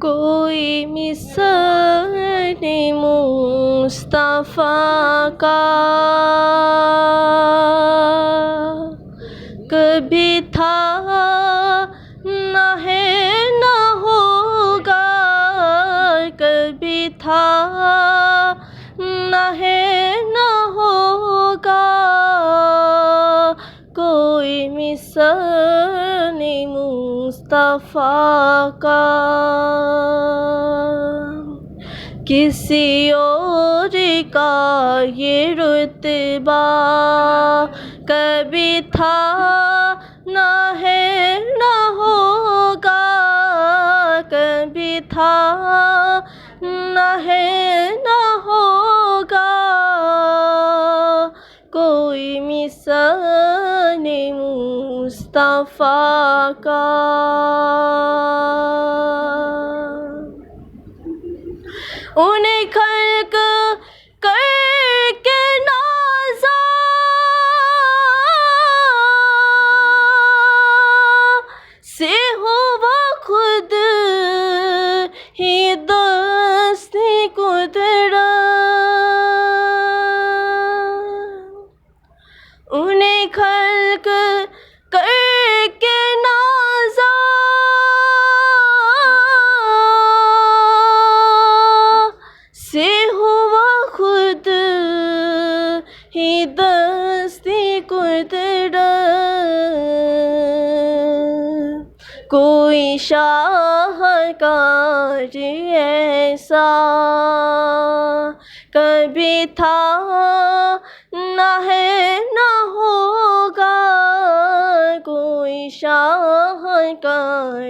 کوئی مثل مصطفیٰ کا کبھی تھا نہ ہے نہ ہوگا، کبھی تھا نہ ہے نہ ہوگا، کوئی مثل مصطفیٰ کا۔ کسی اور کا یہ رتبہ کبھی تھا نہ ہے نہ ہوگا، کبھی تھا نہ ہے نہ ہوگا، کوئی مثل مصطفیٰ کا۔ انہیں خلق کر کے نازا سے ہوا خود ہی دست قدرت، انہیں خلق کر کے نازا سے ہوا خود ہی دست قدرت، کوئی شاہکار ایسا کبھی تھا نہ ہے نہ ہوگا، کوئی شاہکار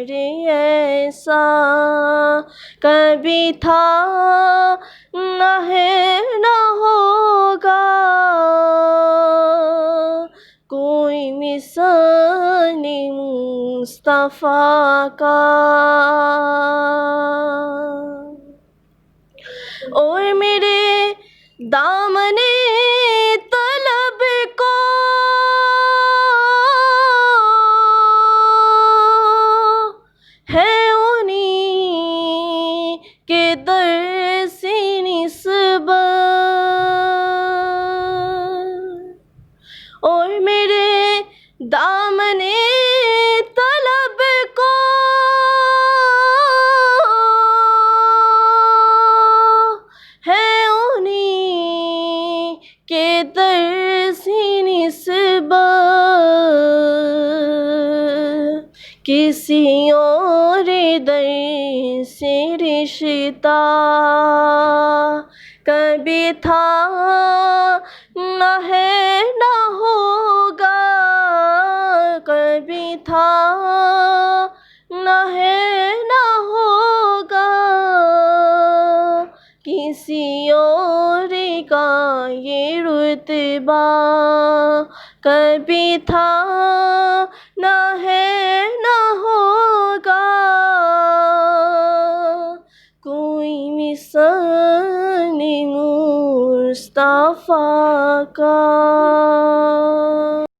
ایسا کبھی تھا نہ ہے نہ ہوگا، کوئی مثل مصطفیٰ کا۔ اور میرے دامن طلب کو ہے انہیں کے در سے نسبت، اور میرے دامن طلب کو ہے انہیں کے در سے نسبت، کسی اور در سے رشتہ کبھی تھا نہ ہے نہ ہوگا، کبھی تھا نہ ہے نہ ہوگا، کسی اور کا یہ رتبہ کبھی تھا نہ ہے نہ ہوگا، کوئی مثل مصطفیٰ کا۔